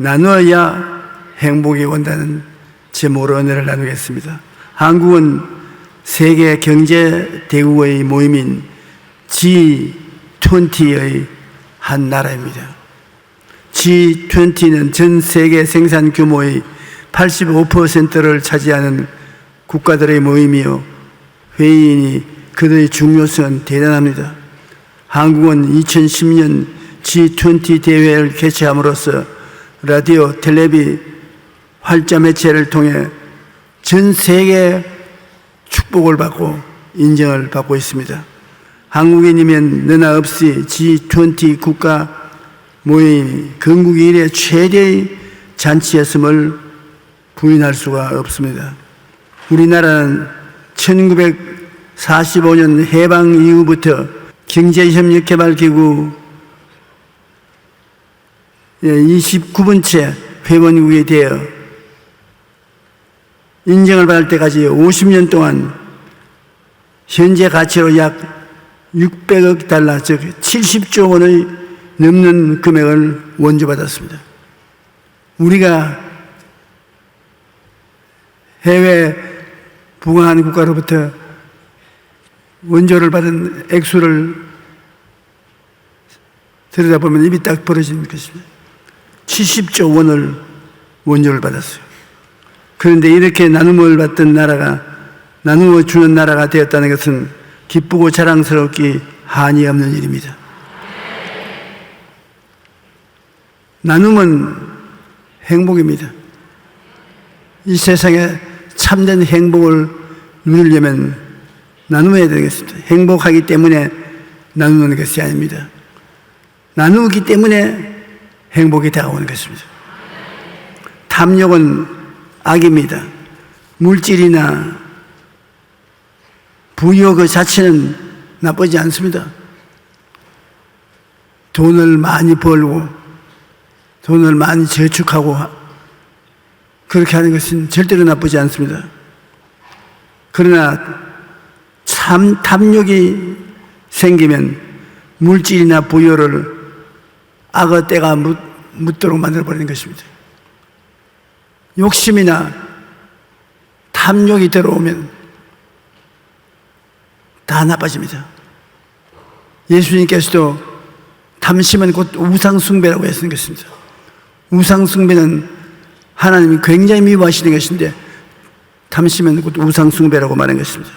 나누어야 행복이 온다는 제목으로 은혜를 나누겠습니다. 한국은 세계 경제 대국의 모임인 G20의 한 나라입니다. G20는 전 세계 생산 규모의 85%를 차지하는 국가들의 모임이요, 회의이니 그들의 중요성은 대단합니다. 한국은 2010년 G20 대회를 개최함으로써 라디오, 텔레비, 활자 매체를 통해 전 세계 축복을 받고 인정을 받고 있습니다. 한국인이면 너나 없이 G20 국가 모임이 건국 이래 최대의 잔치였음을 부인할 수가 없습니다. 우리나라는 1945년 해방 이후부터 경제협력개발기구 29번째 회원국이 되어 인정을 받을 때까지 50년 동안 현재 가치로 약 600억 달러, 즉 70조 원의 넘는 금액을 원조받았습니다. 우리가 해외 부강한 국가로부터 원조를 받은 액수를 들여다보면 입이 딱 벌어지는 것입니다. 70조 원을 원조를 받았어요. 그런데 이렇게 나눔을 받던 나라가, 나누어 주는 나라가 되었다는 것은 기쁘고 자랑스럽기 한이 없는 일입니다. 나눔은 행복입니다. 이 세상에 참된 행복을 누리려면 나누어야 되겠습니다. 행복하기 때문에 나누는 것이 아닙니다. 나누기 때문에 행복이 다가오는 것입니다. 탐욕은 악입니다. 물질이나 부여 그 자체는 나쁘지 않습니다. 돈을 많이 벌고 돈을 많이 저축하고 그렇게 하는 것은 절대로 나쁘지 않습니다. 그러나 참 탐욕이 생기면 물질이나 부여를 악어 때가 묻도록 만들어버리는 것입니다. 욕심이나 탐욕이 들어오면 다 나빠집니다. 예수님께서도 탐심은 곧 우상숭배라고 했는 것입니다. 우상숭배는 하나님이 굉장히 미워하시는 것인데 탐심은 곧 우상숭배라고 말한 것입니다.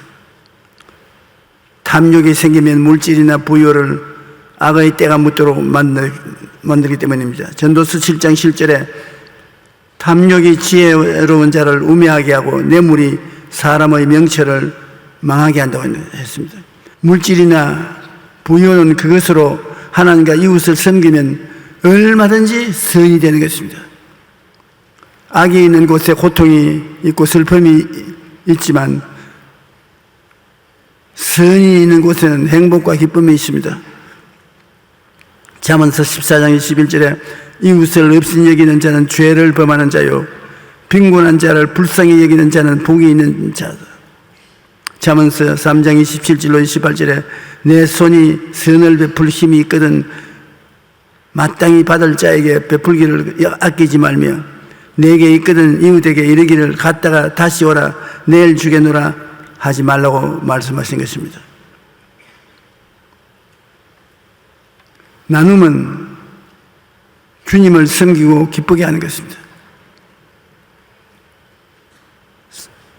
탐욕이 생기면 물질이나 부여를 악의 때가 묻도록 만들기 때문입니다. 전도서 7장 7절에 탐욕이 지혜로운 자를 우매하게 하고 뇌물이 사람의 명철을 망하게 한다고 했습니다. 물질이나 부여는 그것으로 하나님과 이웃을 섬기면 얼마든지 선이 되는 것입니다. 악이 있는 곳에 고통이 있고 슬픔이 있지만 선이 있는 곳에는 행복과 기쁨이 있습니다. 잠언서 14장 21절에 이웃을 없인 여기는 자는 죄를 범하는 자요 빈곤한 자를 불쌍히 여기는 자는 복이 있는 자다. 잠언서 3장 27절로 28절에 내 손이 선을 베풀 힘이 있거든 마땅히 받을 자에게 베풀기를 아끼지 말며 내게 있거든 이웃에게 이르기를 갔다가 다시 오라 내일 주겠노라 하지 말라고 말씀하신 것입니다. 나눔은 주님을 섬기고 기쁘게 하는 것입니다.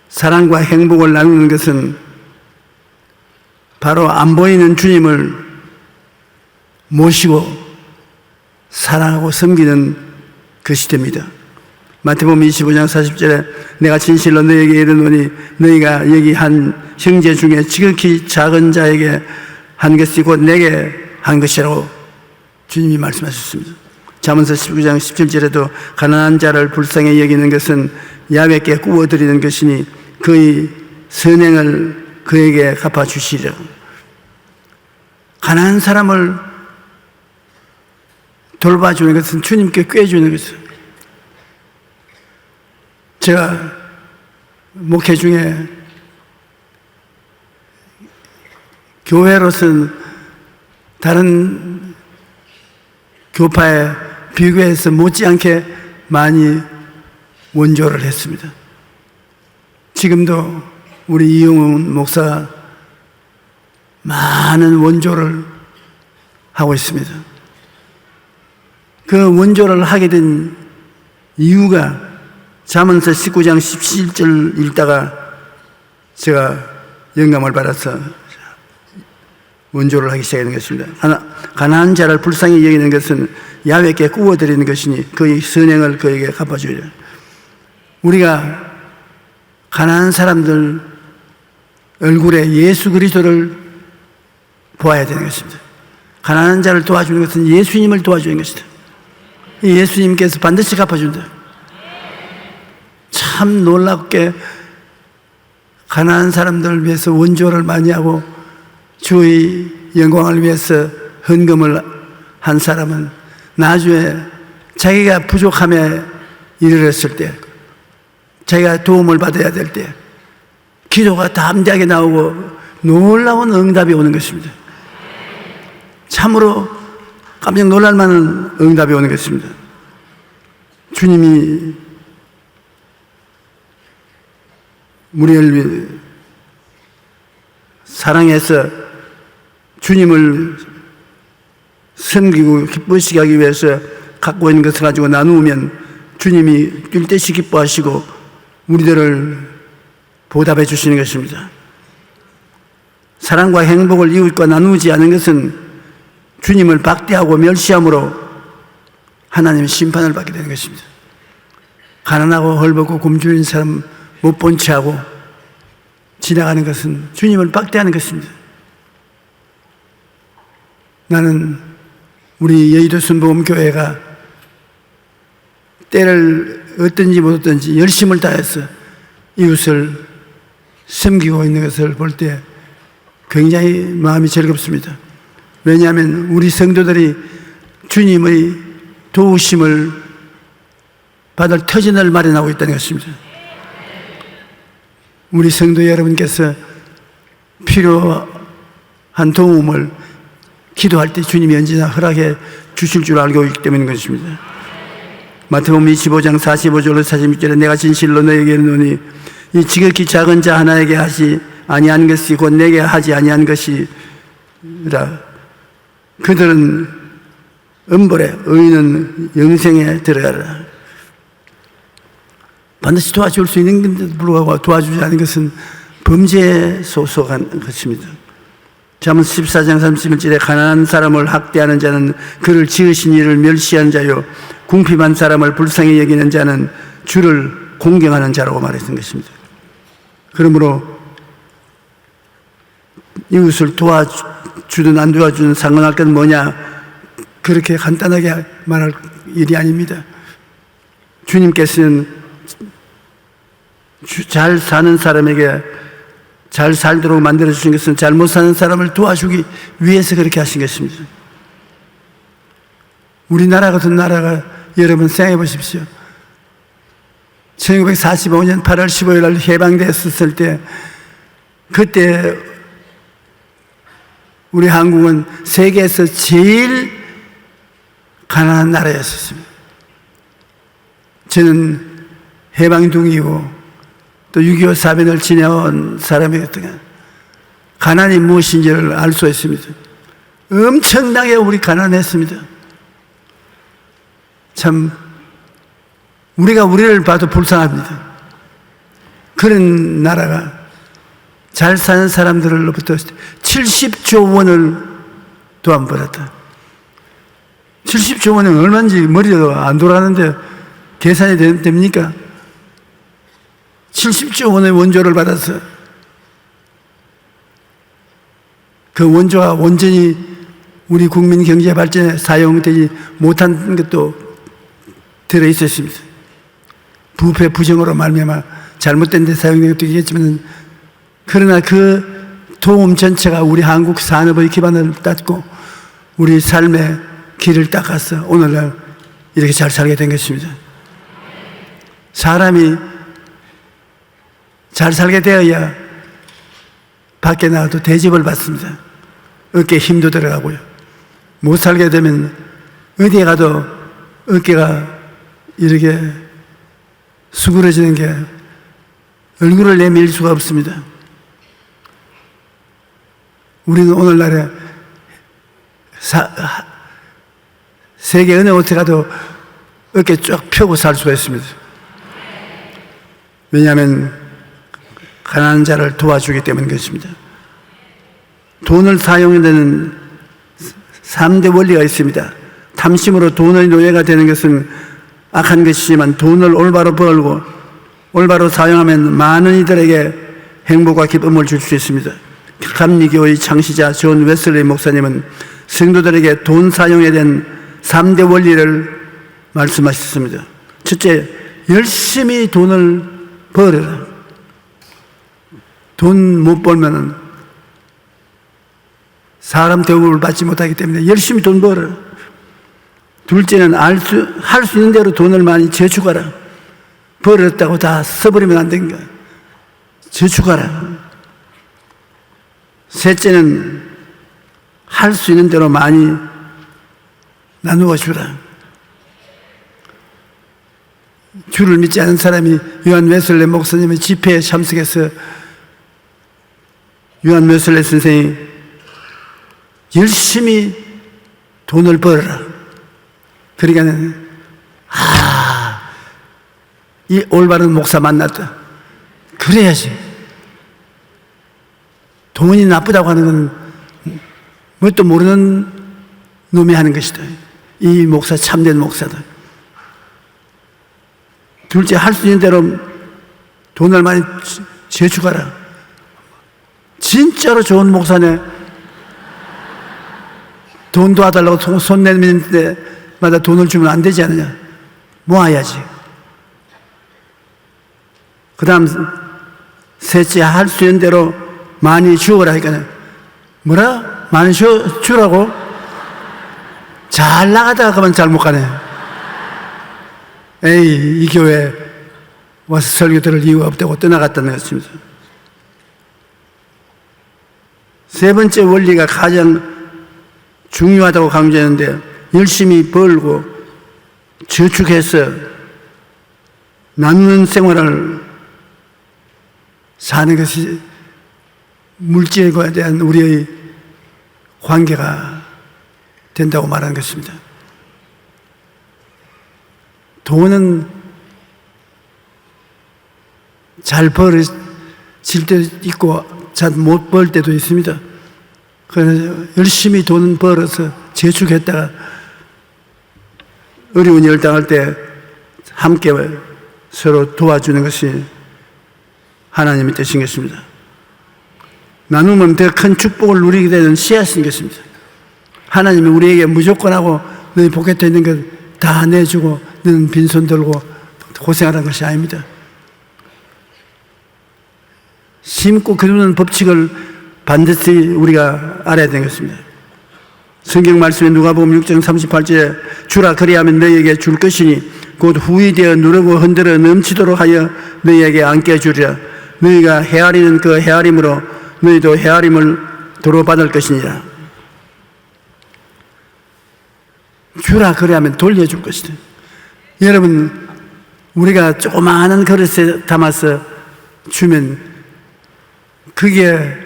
사랑과 행복을 나누는 것은 바로 안 보이는 주님을 모시고 사랑하고 섬기는 것이 됩니다. 마태복음 25장 40절에 내가 진실로 너희에게 이르노니 너희가 여기 한 형제 중에 지극히 작은 자에게 한 것이 곧 내게 한 것이라고 주님이 말씀하셨습니다. 잠언서 19장 17절에도 가난한 자를 불쌍히 여기는 것은 야훼께 구워드리는 것이니 그의 선행을 그에게 갚아주시리라. 가난한 사람을 돌봐주는 것은 주님께 꾀주는 것이에요. 제가 목회 중에 교회로서는 다른 교파에 비교해서 못지않게 많이 원조를 했습니다. 지금도 우리 이용훈 목사 많은 원조를 하고 있습니다. 그 원조를 하게 된 이유가 잠언서 19장 17절 읽다가 제가 영감을 받아서 원조를 하기 시작하는 것입니다. 가난한 자를 불쌍히 여기는 것은 야훼께 구워드리는 것이니 그의 선행을 그에게 갚아주리라. 우리가 가난한 사람들 얼굴에 예수 그리스도를 보아야 되는 것입니다. 가난한 자를 도와주는 것은 예수님을 도와주는 것이다. 예수님께서 반드시 갚아준다. 참 놀랍게 가난한 사람들을 위해서 원조를 많이 하고 주의 영광을 위해서 헌금을 한 사람은 나중에 자기가 부족함에 이르렀을 때, 자기가 도움을 받아야 될 때 기도가 담대하게 나오고 놀라운 응답이 오는 것입니다. 참으로 깜짝 놀랄 만한 응답이 오는 것입니다. 주님이 우리를 사랑해서 주님을 섬기고 기쁘시게 하기 위해서 갖고 있는 것을 가지고 나누면 주님이 뛸 듯이 기뻐하시고 우리들을 보답해 주시는 것입니다. 사랑과 행복을 이웃과 나누지 않은 것은 주님을 박대하고 멸시함으로 하나님의 심판을 받게 되는 것입니다. 가난하고 헐벗고 굶주린 사람 못 본 채하고 지나가는 것은 주님을 박대하는 것입니다. 나는 우리 여의도 순복음교회가 때를 어떤지 못 어떤지 열심을 다해서 이웃을 섬기고 있는 것을 볼 때 굉장히 마음이 즐겁습니다. 왜냐하면 우리 성도들이 주님의 도우심을 받을 터전을 마련하고 있다는 것입니다. 우리 성도 여러분께서 필요한 도움을 기도할 때 주님이 언제나 허락해 주실 줄 알고 있기 때문인 것입니다. 마태복음 25장 45절로 46절에 내가 진실로 너에게 이르노니 이 지극히 작은 자 하나에게 하지 아니한 것이 곧 내게 하지 아니한 것이라. 그들은 음벌에 의인은 영생에 들어가라. 반드시 도와줄 수 있는 건데도 불구하고 도와주지 않은 것은 범죄에 소속한 것입니다. 잠언 14장 31절에 가난한 사람을 학대하는 자는 그를 지으신 이를 멸시하는 자요 궁핍한 사람을 불쌍히 여기는 자는 주를 공경하는 자라고 말했던 것입니다. 그러므로 이웃을 도와주든 안 도와주든 상관할 건 뭐냐, 그렇게 간단하게 말할 일이 아닙니다. 주님께서는 잘 사는 사람에게 잘 살도록 만들어주신 것은 잘못 사는 사람을 도와주기 위해서 그렇게 하신 것입니다. 우리나라 같은 나라가 여러분 생각해 보십시오. 1945년 8월 15일 날 해방됐었을 때 그때 우리 한국은 세계에서 제일 가난한 나라였었습니다. 저는 해방둥이고 또 6.25 사변을 지내온 사람이었던 가난이 무엇인지를 알 수 있습니다. 엄청나게 우리 가난했습니다. 참 우리가 우리를 봐도 불쌍합니다. 그런 나라가 잘 사는 사람들로부터 70조 원을 도움받았다. 70조 원은 얼마인지 머리도 안 돌아가는데 계산이 됩니까? 70조 원의 원조를 받아서 그 원조가 온전히 우리 국민 경제 발전에 사용되지 못한 것도 들어있었습니다. 부패 부정으로 말미암아 잘못된 데 사용된 것도 있겠지만, 그러나 그 도움 전체가 우리 한국 산업의 기반을 닦고 우리 삶의 길을 닦아서 오늘날 이렇게 잘 살게 된 것입니다. 사람이 잘 살게 되어야 밖에 나가도 대접을 받습니다. 어깨에 힘도 들어가고요. 못 살게 되면 어디에 가도 어깨가 이렇게 수그러지는 게 얼굴을 내밀 수가 없습니다. 우리는 오늘날에 세계 어느 곳에 가도 어깨 쫙 펴고 살 수가 있습니다. 왜냐하면 가난한 자를 도와주기 때문인 것입니다. 돈을 사용해야 되는 3대 원리가 있습니다. 탐심으로 돈의 노예가 되는 것은 악한 것이지만 돈을 올바로 벌고 올바로 사용하면 많은 이들에게 행복과 기쁨을 줄 수 있습니다. 감리교의 창시자 존 웨슬리 목사님은 성도들에게 돈 사용에 대한 3대 원리를 말씀하셨습니다. 첫째, 열심히 돈을 벌어라. 돈 못 벌면 사람 대우를 받지 못하기 때문에 열심히 돈 벌어라. 둘째는 할 수 있는 대로 돈을 많이 저축하라. 벌었다고 다 써버리면 안 된다. 저축하라. 셋째는 할 수 있는 대로 많이 나누어 주라. 주를 믿지 않은 사람이 요한 웨슬레 목사님의 집회에 참석해서 요한 웨슬레 선생이 열심히 돈을 벌어라. 그러니까 이 올바른 목사 만났다. 그래야지. 돈이 나쁘다고 하는 건 뭣도 모르는 놈이 하는 것이다. 이 목사 참된 목사다. 둘째, 할 수 있는 대로 돈을 많이 저축하라. 진짜로 좋은 목사네. 돈 도와달라고 손 내밀는 때마다 돈을 주면 안 되지 않느냐. 모아야지. 그 다음 셋째, 할 수 있는 대로 많이 주어라 하니까 뭐라? 많이 주라고? 잘 나가다가 그만 잘못 가네. 에이, 이 교회 와서 설교 들을 이유가 없다고 떠나갔다는 것입니다. 세 번째 원리가 가장 중요하다고 강조했는데, 열심히 벌고 저축해서 나누는 생활을 사는 것이 물질과 대한 우리의 관계가 된다고 말하는 것입니다. 돈은 잘 벌어질 때도 있고 잘 못 벌 때도 있습니다. 그래서 열심히 돈 벌어서 저축했다가 어려운 일 당할 때 함께 서로 도와주는 것이 하나님의 뜻인 것입니다. 나누면 더 큰 축복을 누리게 되는 씨앗인 것입니다. 하나님이 우리에게 무조건하고 너희 포켓에 있는 것 다 내주고 너는 빈손 들고 고생하라는 것이 아닙니다. 심고 거두는 법칙을 반드시 우리가 알아야 되는 것입니다. 성경 말씀에 누가복음 6장 38절에 주라 그리하면 너희에게 줄 것이니 곧 후이 되어 누르고 흔들어 넘치도록 하여 너희에게 안게 주리라. 너희가 헤아리는 그 헤아림으로 너희도 헤아림을 도로 받을 것이니라. 주라 그리하면 돌려줄 것이다. 여러분, 우리가 조그마한 그릇에 담아서 주면 그게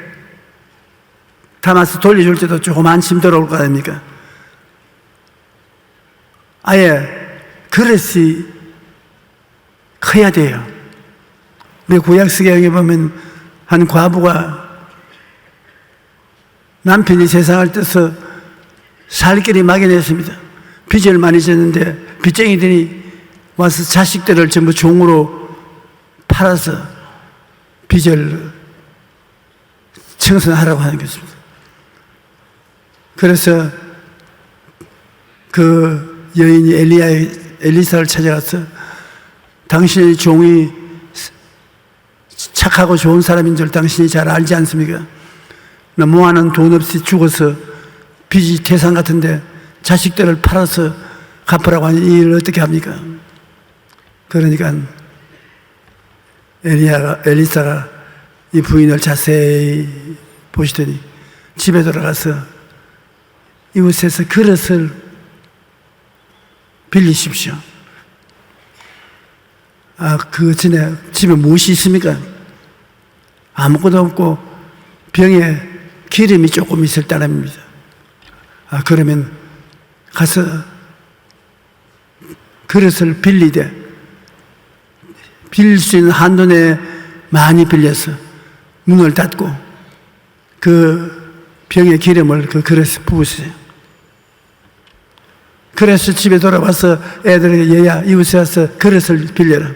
담아서 돌려줄 때도 조그만 짐 들어올 거 아닙니까? 아예 그릇이 커야 돼요. 우리 구약성경에 보면 한 과부가 남편이 세상을 떠서 살 길이 막연했습니다. 빚을 많이 졌는데 빚쟁이들이 와서 자식들을 전부 종으로 팔아서 빚을 청산하라고 하는 것입니다. 그래서 그 여인이 엘리사를 찾아가서 당신의 종이 착하고 좋은 사람인 줄 당신이 잘 알지 않습니까? 나 모아놓은 돈 없이 죽어서 빚이 태산 같은데 자식들을 팔아서 갚으라고 하니 이 일을 어떻게 합니까? 그러니까 엘리사가 이 부인을 자세히 보시더니 집에 들어가서 이웃에서 그릇을 빌리십시오. 그 전에 집에 무엇이 있습니까? 아무것도 없고 병에 기름이 조금 있을 따름입니다. 그러면 가서 그릇을 빌리되 빌릴 수 있는 한도 내에 많이 빌려서 문을 닫고 그 병의 기름을 그 그릇에 부으세요. 그래서 집에 돌아와서 애들에게 얘야 이웃에 와서 그릇을 빌려라.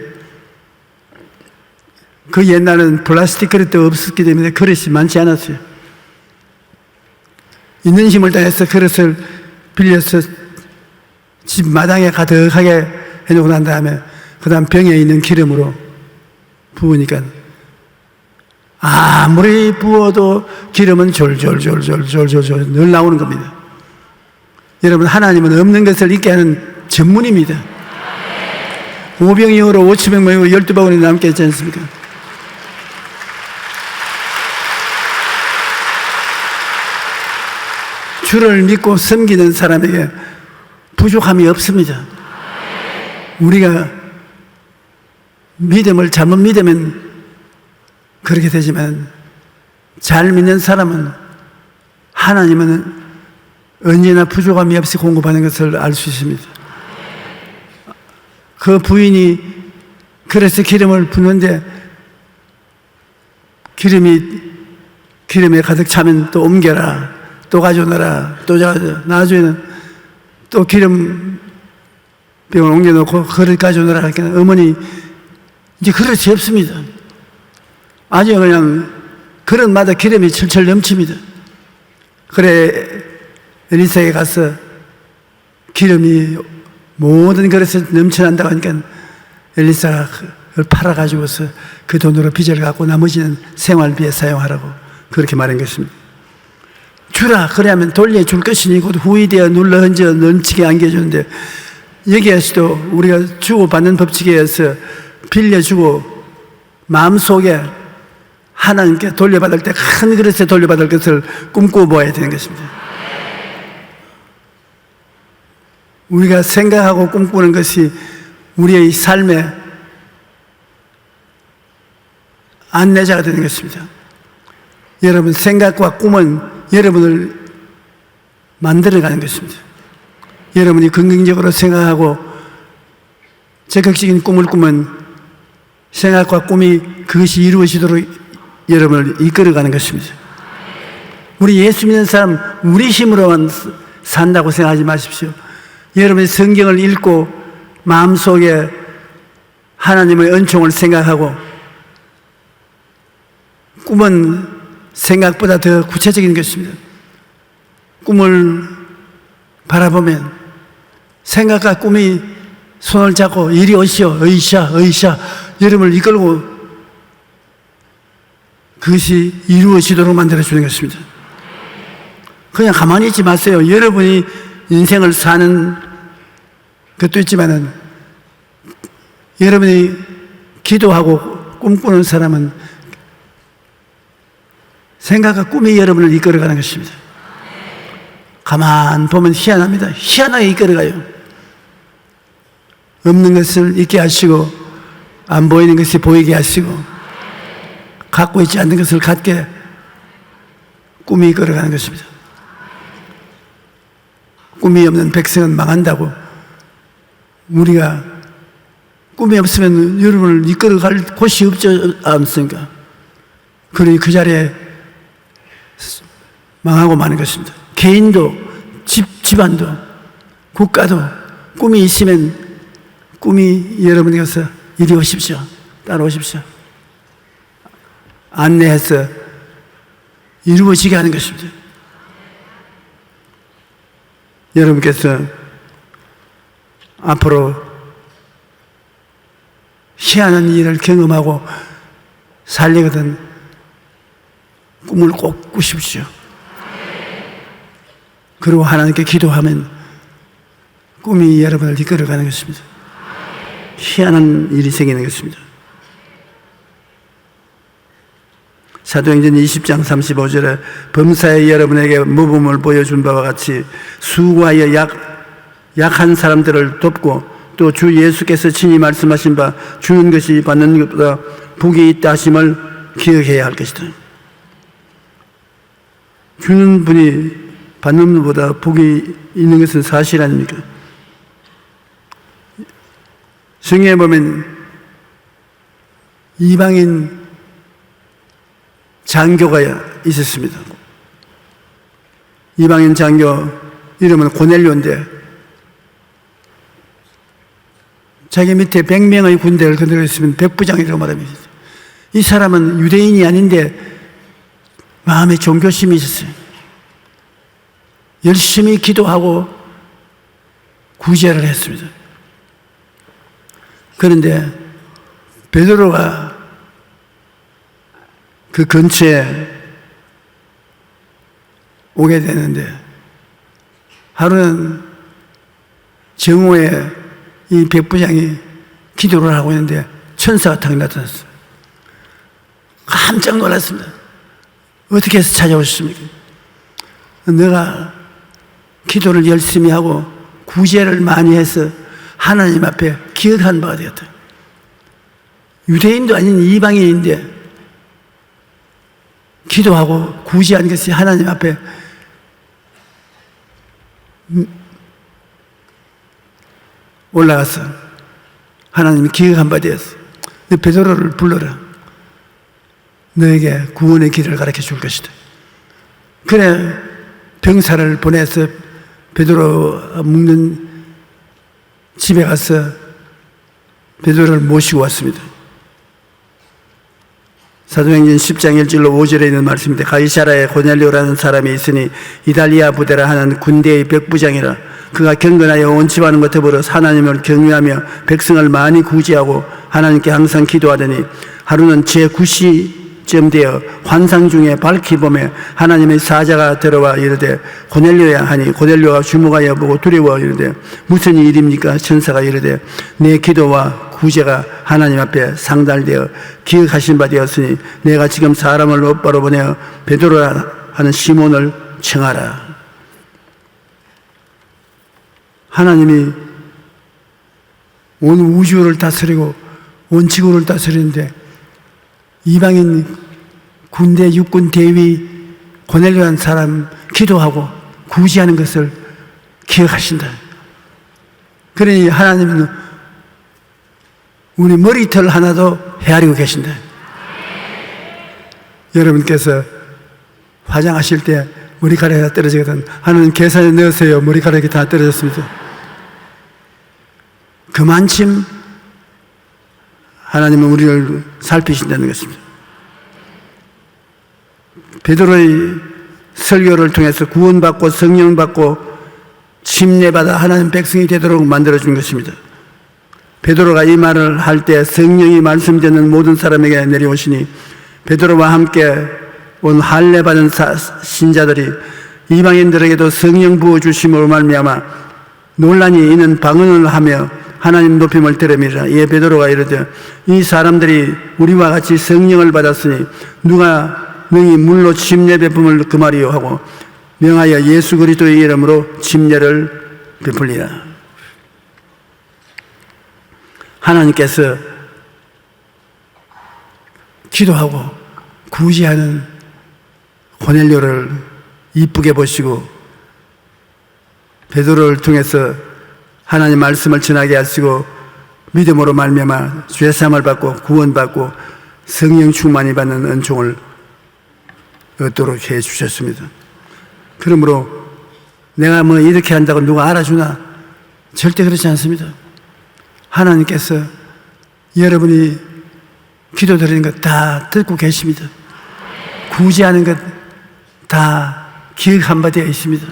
그 옛날에는 플라스틱 그릇도 없었기 때문에 그릇이 많지 않았어요. 있는 힘을 다해서 그릇을 빌려서 집 마당에 가득하게 해놓고 난 다음에 그 다음 병에 있는 기름으로 부으니까 아무리 부어도 기름은 졸졸졸졸졸졸 늘 나오는 겁니다. 여러분, 하나님은 없는 것을 있게 하는 전문입니다. 오병이어로 5,000명 모이고 12바구니 남게 했지 않습니까? 주를 믿고 섬기는 사람에게 부족함이 없습니다. 우리가 믿음을 잘못 믿으면 그렇게 되지만 잘 믿는 사람은 하나님은 언제나 부족함이 없이 공급하는 것을 알 수 있습니다. 그 부인이 그래서 기름을 붓는데 기름에 가득 차면 또 옮겨라, 또 가져오너라, 또 나중에는 또 기름 병을 옮겨놓고 그릇 가져오너라 하니까 어머니 이제 그릇이 없습니다. 아주 그냥 그릇마다 기름이 철철 넘칩니다. 그래 엘리사에게 가서 기름이 모든 그릇에 넘쳐난다고 하니까 엘리사가 그걸 팔아가지고서 그 돈으로 빚을 갚고 나머지는 생활비에 사용하라고 그렇게 말한 것입니다. 주라 그래야면 돌려줄 것이니 곧 후이되어 눌러 얹어 넘치게 안겨주는데 여기에서도 우리가 주고받는 법칙에 의해서 빌려주고 마음속에 하나님께 돌려받을 때 큰 그릇에 돌려받을 것을 꿈꾸어 보아야 되는 것입니다. 우리가 생각하고 꿈꾸는 것이 우리의 삶의 안내자가 되는 것입니다. 여러분, 생각과 꿈은 여러분을 만들어가는 것입니다. 여러분이 긍정적으로 생각하고 적극적인 꿈을 꾸면 생각과 꿈이 그것이 이루어지도록 여러분을 이끌어가는 것입니다. 우리 예수 믿는 사람 우리 힘으로만 산다고 생각하지 마십시오. 여러분이 성경을 읽고 마음속에 하나님의 은총을 생각하고 꿈은 생각보다 더 구체적인 것입니다. 꿈을 바라보면 생각과 꿈이 손을 잡고 이리 오시오, 으이샤, 으이샤 여러분을 이끌고 그것이 이루어지도록 만들어주는 것입니다. 그냥 가만히 있지 마세요. 여러분이 인생을 사는 것도 있지만은 여러분이 기도하고 꿈꾸는 사람은 생각과 꿈이 여러분을 이끌어가는 것입니다. 가만 보면 희한합니다. 희한하게 이끌어가요. 없는 것을 있게 하시고 안 보이는 것이 보이게 하시고 갖고 있지 않는 것을 갖게 꿈이 이끌어가는 것입니다. 꿈이 없는 백성은 망한다고. 우리가 꿈이 없으면 여러분을 이끌어갈 곳이 없지 않습니까? 그러니 그 자리에 망하고 마는 것입니다. 개인도 집안도 국가도 꿈이 있으면 꿈이 여러분이 가서 이리 오십시오, 따라오십시오 안내해서 이루어지게 하는 것입니다. 여러분께서 앞으로 희한한 일을 경험하고 살리거든 꿈을 꼭 꾸십시오. 그리고 하나님께 기도하면 꿈이 여러분을 이끌어가는 것입니다. 희한한 일이 생기는 것입니다. 사도행전 20장 35절에 범사에 여러분에게 모범을 보여준 바와 같이 수고하여 약한 사람들을 돕고 또 주 예수께서 친히 말씀하신 바 주는 것이 받는 것보다 복이 있다 하심을 기억해야 할 것이다. 주는 분이 받는 것보다 복이 있는 것은 사실 아닙니까? 성경에 보면 이방인 장교가 있었습니다. 이방인 장교 이름은 고넬료인데 자기 밑에 100명의 군대를 거느리고 있으면 백부장이라고 말합니다. 이 사람은 유대인이 아닌데 마음에 종교심이 있었어요. 열심히 기도하고 구제를 했습니다. 그런데 베드로가 그 근처에 오게 되는데 하루는 정오에 이 백부장이 기도를 하고 있는데 천사가 탁 나타났어요. 깜짝 놀랐습니다. 어떻게 해서 찾아오셨습니까? 내가 기도를 열심히 하고 구제를 많이 해서 하나님 앞에 기억한 바가 되었다. 유대인도 아닌 이방인인데 기도하고 구제한 것이 하나님 앞에 올라가서 하나님이 기억한 바 되었어. 베드로를 불러라. 너에게 구원의 길을 가르쳐 줄 것이다. 그래 병사를 보내서 베드로 묵는 집에 가서 베드로를 모시고 왔습니다. 사도행전 10장 1절로 5절에 있는 말씀인데 가이사라에 고넬료라는 사람이 있으니 이달리아 부대라 하는 군대의 백부장이라. 그가 경건하여 온 집안과 더불어 하나님을 경외하며 백성을 많이 구제하고 하나님께 항상 기도하더니 하루는 제9시쯤 되어 환상 중에 밝히 보매 하나님의 사자가 들어와 이르되 고넬료야 하니 고넬료가 주목하여 보고 두려워 이르되 무슨 일입니까? 천사가 이르되 내 기도와 구제가 하나님 앞에 상달되어 기억하신 바 되었으니 내가 지금 사람을 오빠로 보내어 베드로라 하는 시몬을 청하라. 하나님이 온 우주를 다스리고 온 지구를 다스리는데 이방인 군대 육군 대위 고넬료라는 사람 기도하고 구제하는 것을 기억하신다. 그러니 하나님은 우리 머리털 하나도 헤아리고 계신다. 여러분께서 화장하실 때 머리카락이 다 떨어지거든. 하나님 계산에 넣으세요. 머리카락이 다 떨어졌습니다. 그만큼 하나님은 우리를 살피신다는 것입니다. 베드로의 설교를 통해서 구원받고 성령받고 침례받아 하나님 백성이 되도록 만들어준 것입니다. 베드로가 이 말을 할 때 성령이 말씀 듣는 모든 사람에게 내려오시니 베드로와 함께 온 할례 받은 신자들이 이방인들에게도 성령 부어주심으로 말미암아 논란이 있는 방언을 하며 하나님 높임을 들음이라. 이에 베드로가 이르되 이 사람들이 우리와 같이 성령을 받았으니 누가 능히 물로 침례 베품을 금하리요 하고 명하여 예수 그리스도의 이름으로 침례를 베풀리라. 하나님께서 기도하고 구제하는 고넬료를 이쁘게 보시고 베드로를 통해서 하나님 말씀을 전하게 하시고 믿음으로 말미암아 죄사함을 받고 구원받고 성령 충만이 받는 은총을 얻도록 해 주셨습니다. 그러므로 내가 뭐 이렇게 한다고 누가 알아주나? 절대 그렇지 않습니다. 하나님께서 여러분이 기도드리는 것 다 듣고 계십니다. 구제하는 것 다 기억한 바 되어 있습니다.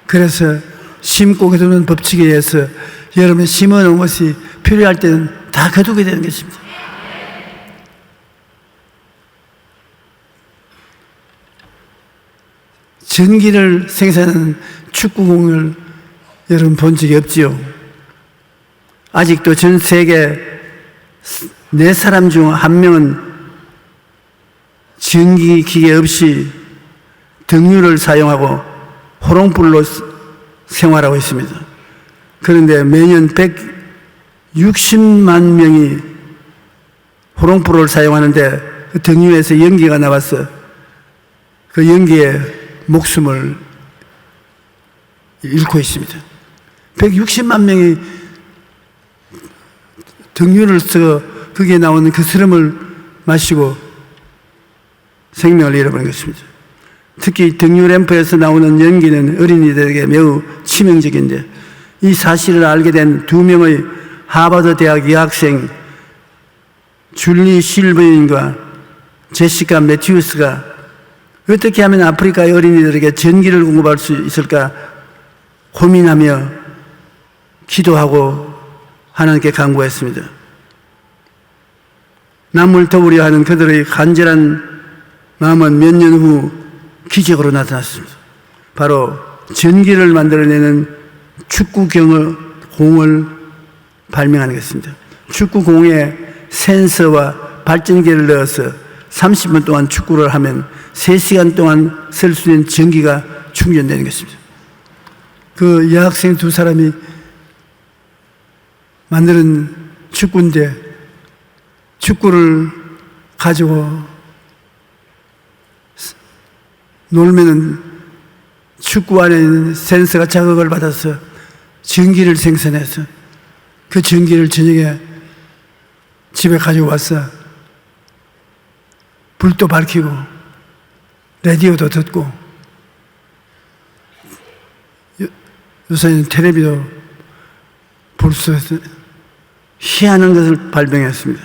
그래서 심고 거두는 법칙에 의해서 여러분이 심어놓은 것이 필요할 때는 다 거두게 되는 것입니다. 전기를 생산하는 축구공을 여러분 본 적이 없지요? 아직도 전 세계 4사람 중 1명은 전기 기계 없이 등유를 사용하고 호롱불로 생활하고 있습니다. 그런데 매년 160만 명이 호롱불을 사용하는데 그 등유에서 연기가 나와서 그 연기에 목숨을 잃고 있습니다. 160만 명이 등유를 써 거기에 나오는 그 스름을 마시고 생명을 잃어버린 것입니다. 특히 등유 램프에서 나오는 연기는 어린이들에게 매우 치명적인데 이 사실을 알게 된 두 명의 하버드 대학 여학생 줄리 실버인과 제시카 매튜스가 어떻게 하면 아프리카의 어린이들에게 전기를 공급할 수 있을까 고민하며 기도하고 하나님께 간구했습니다. 남을 도우려 하는 그들의 간절한 마음은 몇 년 후 기적으로 나타났습니다. 바로 전기를 만들어내는 축구공을 발명하는 것입니다. 축구공에 센서와 발전기를 넣어서 30분 동안 축구를 하면 3시간 동안 쓸 수 있는 전기가 충전되는 것입니다. 그 여학생 두 사람이 만드는 축구인데 축구를 가지고 놀면은 축구 안에 있는 센서가 자극을 받아서 전기를 생산해서 그 전기를 저녁에 집에 가지고 와서 불도 밝히고 라디오도 듣고 요새는 텔레비도 볼 수 있어요. 희한한 것을 발명했습니다.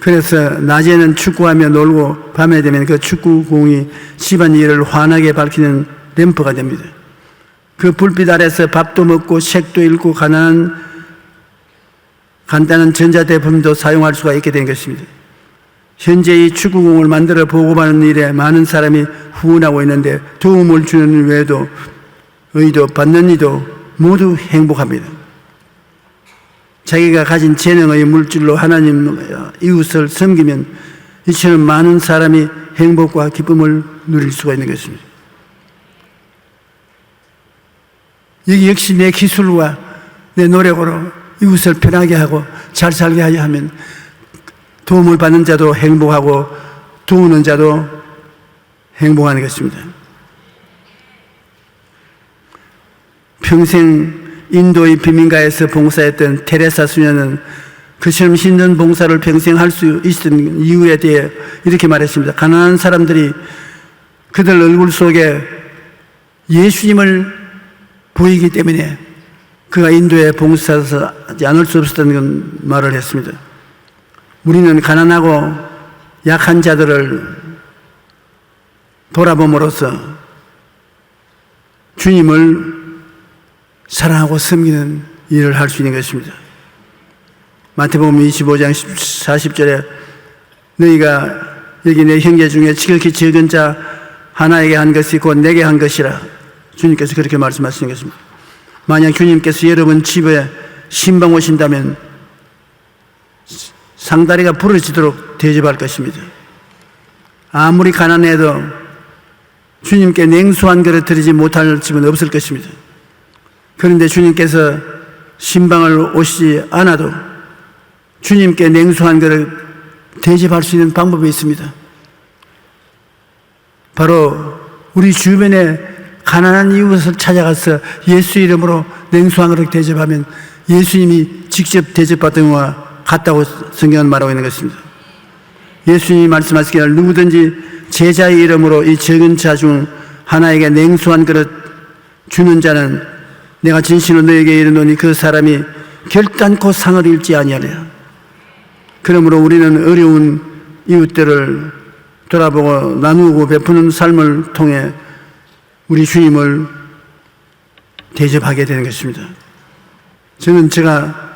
그래서 낮에는 축구하며 놀고 밤에 되면 그 축구공이 집안일을 환하게 밝히는 램프가 됩니다. 그 불빛 아래서 밥도 먹고 책도 읽고 간단한 전자제품도 사용할 수가 있게 된 것입니다. 현재 이 축구공을 만들어 보급하는 일에 많은 사람이 후원하고 있는데 도움을 주는 외에도 의도 받는 이도 모두 행복합니다. 자기가 가진 재능의 물질로 하나님 이웃을 섬기면 이처럼 많은 사람이 행복과 기쁨을 누릴 수가 있는 것입니다. 여기 역시 내 기술과 내 노력으로 이웃을 편하게 하고 잘 살게 하려 하면 도움을 받는 자도 행복하고 도우는 자도 행복한 것입니다. 평생 인도의 비민가에서 봉사했던 테레사 수녀는 그처럼 힘든 봉사를 평생 할 수 있었던 이유에 대해 이렇게 말했습니다. 가난한 사람들이 그들 얼굴 속에 예수님을 보이기 때문에 그가 인도에 봉사하지 않을 수 없었다는 말을 했습니다. 우리는 가난하고 약한 자들을 돌아봄으로써 주님을 사랑하고 섬기는 일을 할 수 있는 것입니다. 마태복음 25장 40절에 너희가 여기 내 형제 중에 지극히 적은 자 하나에게 한 것이 곧 내게 한 것이라 주님께서 그렇게 말씀하시는 것입니다. 만약 주님께서 여러분 집에 신방 오신다면 상다리가 부러지도록 대접할 것입니다. 아무리 가난해도 주님께 냉수 한 그릇 드리지 못할 집은 없을 것입니다. 그런데 주님께서 신방을 오시지 않아도 주님께 냉수 한 그릇 대접할 수 있는 방법이 있습니다. 바로 우리 주변에 가난한 이웃을 찾아가서 예수 이름으로 냉수 한 그릇 대접하면 예수님이 직접 대접받은 것과 같다고 성경은 말하고 있는 것입니다. 예수님이 말씀하시기를 누구든지 제자의 이름으로 이 적은 자 중 하나에게 냉수 한 그릇 주는 자는 내가 진실로 너에게 이르노니 그 사람이 결단코 상을 잃지 아니하리라. 그러므로 우리는 어려운 이웃들을 돌아보고 나누고 베푸는 삶을 통해 우리 주님을 대접하게 되는 것입니다. 저는 제가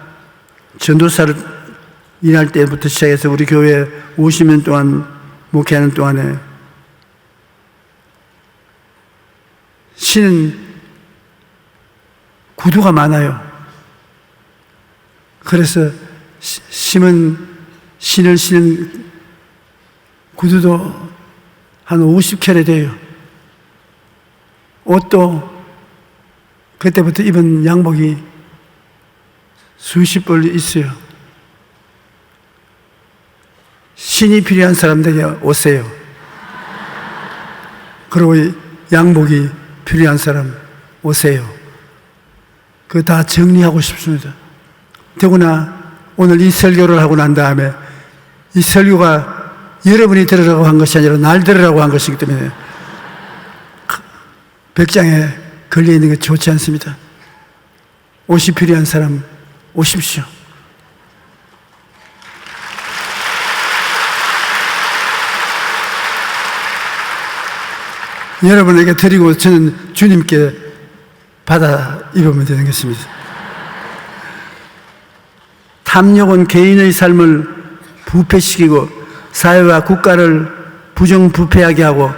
전도사를 일할 때부터 시작해서 우리 교회에 50년 동안 목회하는 동안에 신은 구두가 많아요. 그래서 신을 신은 구두도 한 50켤레 돼요. 옷도 그때부터 입은 양복이 수십 벌 있어요. 신이 필요한 사람들에게 오세요. 그리고 양복이 필요한 사람 오세요. 그거 다 정리하고 싶습니다. 더구나 오늘 이 설교를 하고 난 다음에 이 설교가 여러분이 들으라고 한 것이 아니라 날 들으라고 한 것이기 때문에 벽장에 걸려있는 게 좋지 않습니다. 옷이 필요한 사람 오십시오. 여러분에게 드리고 저는 주님께 받아 입으면 되는 것입니다. 탐욕은 개인의 삶을 부패시키고 사회와 국가를 부정부패하게 하고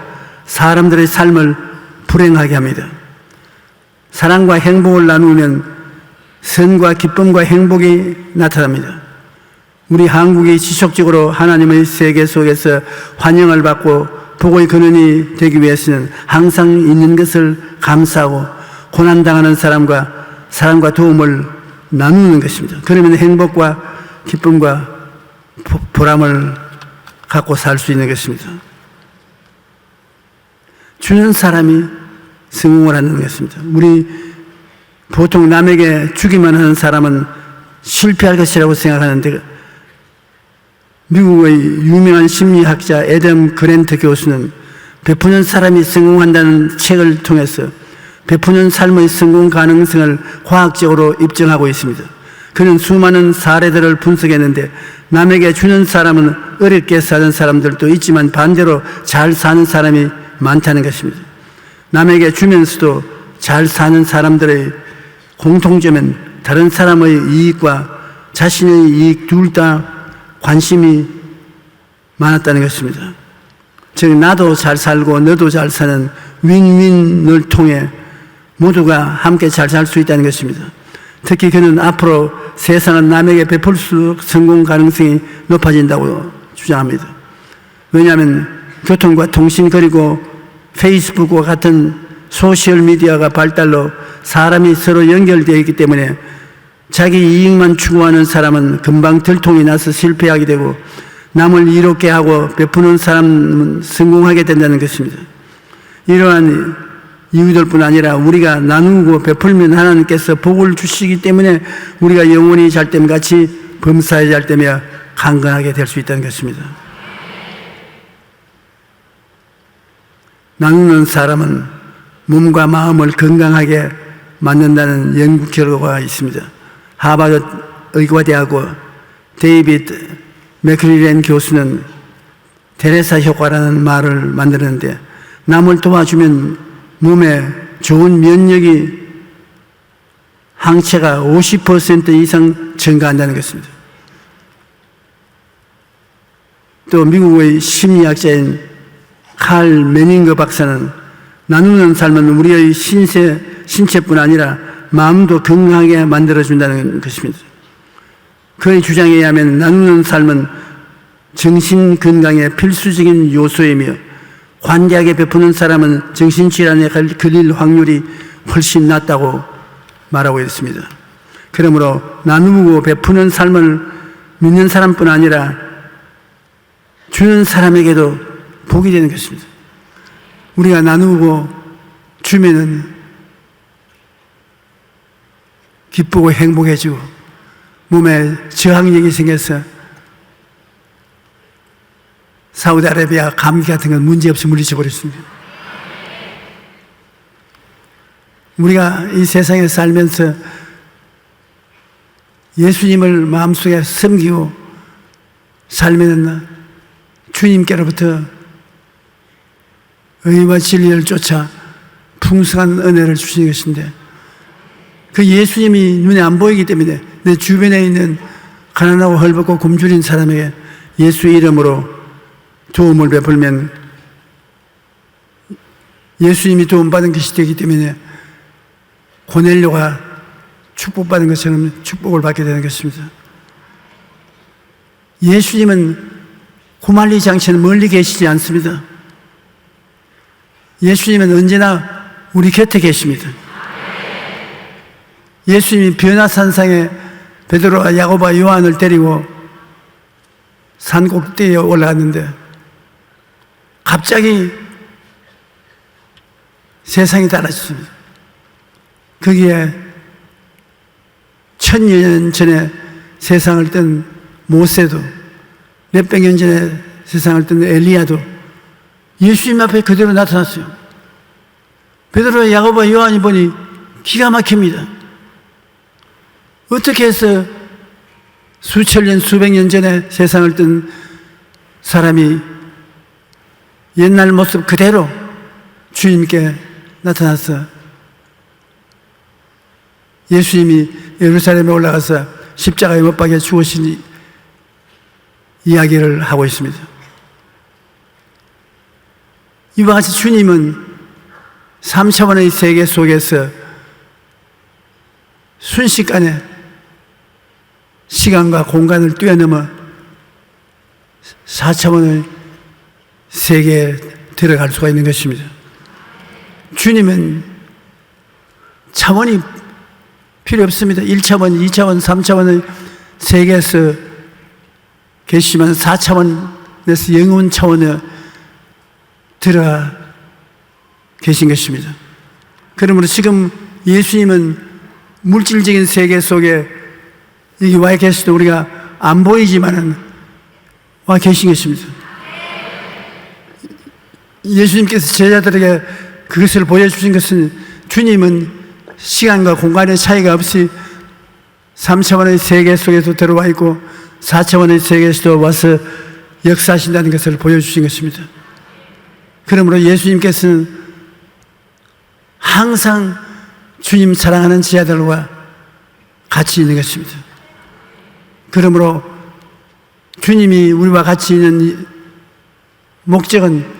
사람들의 삶을 불행하게 합니다. 사랑과 행복을 나누면 선과 기쁨과 행복이 나타납니다. 우리 한국이 지속적으로 하나님의 세계 속에서 환영을 받고 복의 근원이 되기 위해서는 항상 있는 것을 감사하고 고난당하는 사람과 도움을 나누는 것입니다. 그러면 행복과 기쁨과 보람을 갖고 살 수 있는 것입니다. 주는 사람이 성공을 하는 것입니다. 우리 보통 남에게 주기만 하는 사람은 실패할 것이라고 생각하는데 미국의 유명한 심리학자 애덤 그랜트 교수는 베푸는 사람이 성공한다는 책을 통해서 베푸는 삶의 성공 가능성을 과학적으로 입증하고 있습니다. 그는 수많은 사례들을 분석했는데 남에게 주는 사람은 어렵게 사는 사람들도 있지만 반대로 잘 사는 사람이 많다는 것입니다. 남에게 주면서도 잘 사는 사람들의 공통점은 다른 사람의 이익과 자신의 이익 둘 다 관심이 많았다는 것입니다. 즉 나도 잘 살고 너도 잘 사는 윈윈을 통해 모두가 함께 잘 살 수 있다는 것입니다. 특히 그는 앞으로 세상은 남에게 베풀수록 성공 가능성이 높아진다고 주장합니다. 왜냐하면 교통과 통신 그리고 페이스북과 같은 소셜미디어가 발달로 사람이 서로 연결되어 있기 때문에 자기 이익만 추구하는 사람은 금방 들통이 나서 실패하게 되고 남을 이롭게 하고 베푸는 사람은 성공하게 된다는 것입니다. 이러한 이유들뿐 아니라 우리가 나누고 베풀면 하나님께서 복을 주시기 때문에 우리가 영원히 잘됨 같이 범사에 잘되며 강건하게 될 수 있다는 것입니다. 나누는 사람은 몸과 마음을 건강하게 만든다는 연구 결과가 있습니다. 하버드 의과대학교 데이비드 맥클리렌 교수는 테레사 효과라는 말을 만드는데 남을 도와주면 몸에 좋은 면역이 항체가 50% 이상 증가한다는 것입니다. 또 미국의 심리학자인 칼 매닝거 박사는 나누는 삶은 우리의 신체뿐 아니라 마음도 건강하게 만들어준다는 것입니다. 그의 주장에 의하면 나누는 삶은 정신 건강의 필수적인 요소이며 관대하게 베푸는 사람은 정신질환에 걸릴 확률이 훨씬 낮다고 말하고 있습니다. 그러므로 나누고 베푸는 삶을 믿는 사람뿐 아니라 주는 사람에게도 복이 되는 것입니다. 우리가 나누고 주면은 기쁘고 행복해지고 몸에 저항력이 생겨서 사우디아라비아 감기 같은 건 문제없이 물리쳐 버렸습니다. 우리가 이 세상에 살면서 예수님을 마음속에 섬기고 살면 주님께로부터 의와 진리를 쫓아 풍성한 은혜를 주시는 것인데 그 예수님이 눈에 안 보이기 때문에 내 주변에 있는 가난하고 헐벗고 굶주린 사람에게 예수 이름으로 도움을 베풀면 예수님이 도움받은 것이 되기 때문에 고넬료가 축복받은 것처럼 축복을 받게 되는 것입니다. 예수님은 고말리 장치는 멀리 계시지 않습니다. 예수님은 언제나 우리 곁에 계십니다. 예수님이 변화산상에 베드로와 야고보와 요한을 데리고 산 꼭대기에 올라갔는데 갑자기 세상이 달라졌습니다. 거기에 1000년 전에 세상을 뜬 모세도, 몇백 년 전에 세상을 뜬 엘리야도 예수님 앞에 그대로 나타났어요. 베드로와 야고보와 요한이 보니 기가 막힙니다. 어떻게 해서 수천 년, 수백 년 전에 세상을 뜬 사람이 옛날 모습 그대로 주님께 나타나서 예수님이 예루살렘에 올라가서 십자가에 못 박혀 죽으신 이야기를 하고 있습니다. 이와 같이 주님은 3차원의 세계 속에서 순식간에 시간과 공간을 뛰어넘어 4차원의 세계에 들어갈 수가 있는 것입니다. 주님은 차원이 필요 없습니다. 1차원, 2차원, 3차원의 세계에서 계시지만 4차원에서 영혼 차원에 들어가 계신 것입니다. 그러므로 지금 예수님은 물질적인 세계 속에 여기 와 계시도 우리가 안 보이지만은 와 계신 것입니다. 예수님께서 제자들에게 그것을 보여주신 것은 주님은 시간과 공간의 차이가 없이 3차원의 세계 속에도 들어와 있고 4차원의 세계에서도 와서 역사하신다는 것을 보여주신 것입니다. 그러므로 예수님께서는 항상 주님 사랑하는 제자들과 같이 있는 것입니다. 그러므로 주님이 우리와 같이 있는 목적은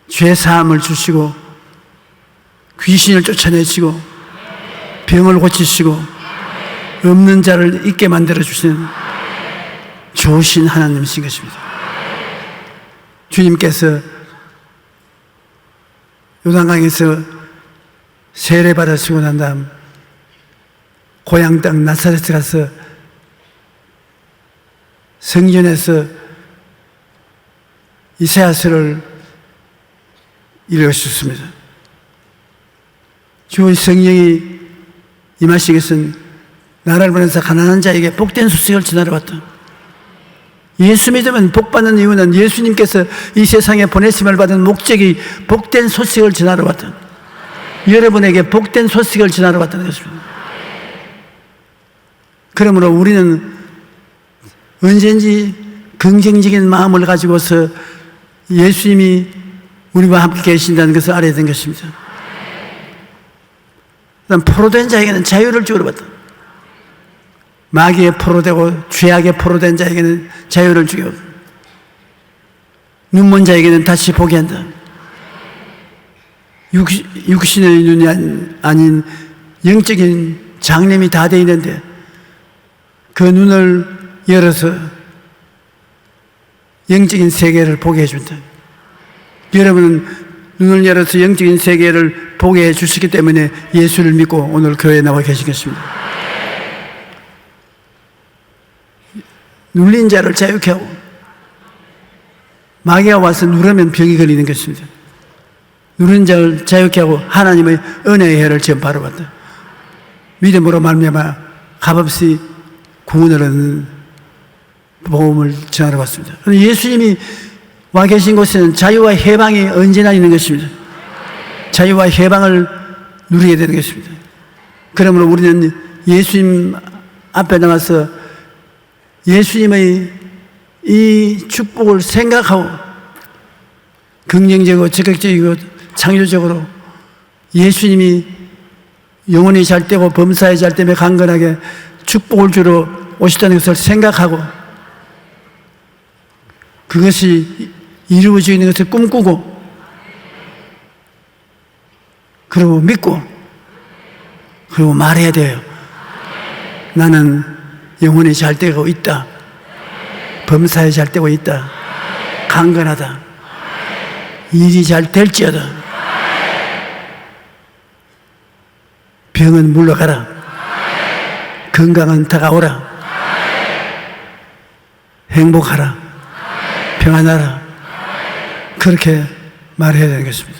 죄 사함을 주시고 귀신을 쫓아내시고 병을 고치시고 없는 자를 있게 만들어 주시는 좋으신 하나님이신 것입니다. 주님께서 요단강에서 세례 받으시고 난 다음 고향 땅 나사렛에 가서 성전에서 이사야서를 읽으셨습니다. 주의 성령이 임하신 것은 나라를 보내서 가난한 자에게 복된 소식을 전하러 왔다. 예수 믿으면 복받는 이유는 예수님께서 이 세상에 보내심을 받은 목적이 복된 소식을 전하러 왔다. 여러분에게 복된 소식을 전하러 왔다는 것입니다. 그러므로 우리는 언제든지 긍정적인 마음을 가지고서 예수님이 우리와 함께 계신다는 것을 알아야 되는 것입니다. 포로된 자에게는 자유를 주러 받다. 마귀에 포로되고 죄악에 포로된 자에게는 자유를 주고 눈먼 자에게는 다시 보게 한다. 육신의 눈이 아닌 영적인 장님이 다 되어 있는데 그 눈을 열어서 영적인 세계를 보게 해준다. 여러분은 눈을 열어서 영적인 세계를 보게 해주시기 때문에 예수를 믿고 오늘 교회에 나와 계신 것입니다. 눌린 자를 자유케 하고 마귀가 와서 누르면 병이 걸리는 것입니다. 누른 자를 자유케 하고 하나님의 은혜의 해를 전파하러 왔다. 믿음으로 말미암아 값없이 구원을 얻는 복음을 전하러 왔습니다. 예수님이 와 계신 곳에는 자유와 해방이 언제나 있는 것입니다. 자유와 해방을 누리게 되는 것입니다. 그러므로 우리는 예수님 앞에 나가서 예수님의 이 축복을 생각하고 긍정적이고 적극적이고 창조적으로 예수님이 영혼이 잘 되고 범사에 잘 되며 강건하게 축복을 주러 오셨다는 것을 생각하고 그것이 이루어지는 것을 꿈꾸고 그리고 믿고 그리고 말해야 돼요. 나는 영혼이 잘 되고 있다. 범사에 잘 되고 있다. 강건하다. 일이 잘 될지어다. 병은 물러가라. 건강은 다가오라. 행복하라. 평안하라. 그렇게 말해야 되는 것입니다.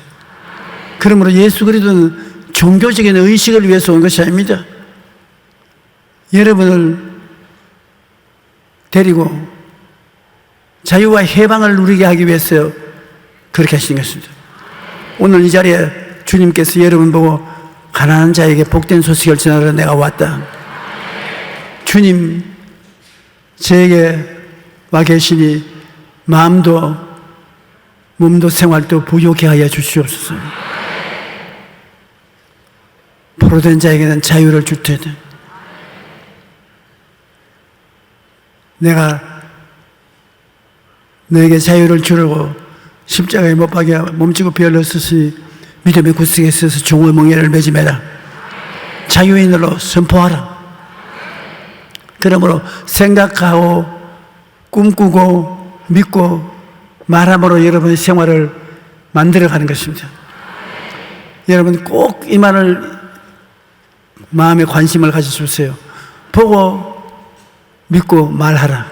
그러므로 예수 그리스도는 종교적인 의식을 위해서 온 것이 아닙니다. 여러분을 데리고 자유와 해방을 누리게 하기 위해서 그렇게 하신 것입니다. 오늘 이 자리에 주님께서 여러분 보고 가난한 자에게 복된 소식을 전하러 내가 왔다. 주님, 저에게 와 계시니 마음도 몸도 생활도 부유케 하여 주시옵소서. 포로된 자에게는 자유를 줄 테다. 내가 너에게 자유를 주려고 십자가에 못 박여 몸지고 베을러 쓰시 믿음의 구석에 있어서 종의 멍에를 매지매라. 자유인으로 선포하라. 그러므로 생각하고 꿈꾸고 믿고 말함으로 여러분의 생활을 만들어가는 것입니다. 여러분 꼭 이 말을 마음에 관심을 가져주세요. 보고 믿고 말하라.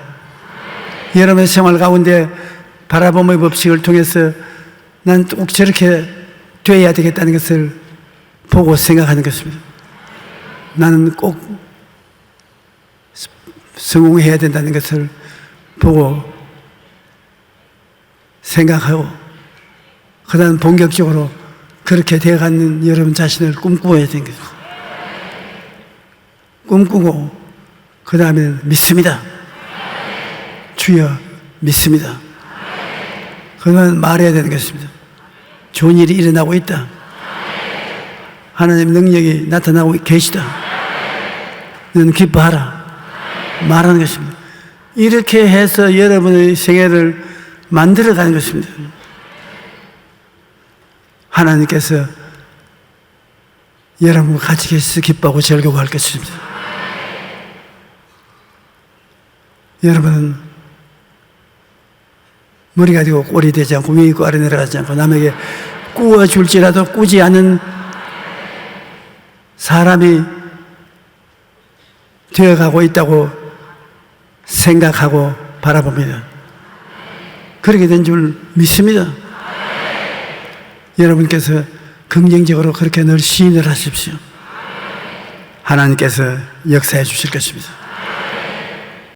여러분의 생활 가운데 바라봄의 법칙을 통해서 난 꼭 저렇게 되어야 되겠다는 것을 보고 생각하는 것입니다. 나는 꼭 성공해야 된다는 것을 보고 생각하고 그 다음 본격적으로 그렇게 되어가는 여러분 자신을 꿈꾸어야 되는 것입니다. 꿈꾸고 그 다음에 믿습니다. 주여 믿습니다. 그러면 말해야 되는 것입니다. 좋은 일이 일어나고 있다. 하나님의 능력이 나타나고 계시다. 너는 기뻐하라. 말하는 것입니다. 이렇게 해서 여러분의 생애를 만들어가는 것입니다. 하나님께서 여러분과 같이 계셔서 기뻐하고 즐거워할 것입니다. 여러분은 머리가 되고 꼴이 되지 않고 위에 있고 아래 내려가지 않고 남에게 꾸어줄지라도 꾸지 않은 사람이 되어가고 있다고 생각하고 바라봅니다. 그렇게 된 줄 믿습니다. 여러분께서 긍정적으로 그렇게 늘 시인을 하십시오. 하나님께서 역사해 주실 것입니다.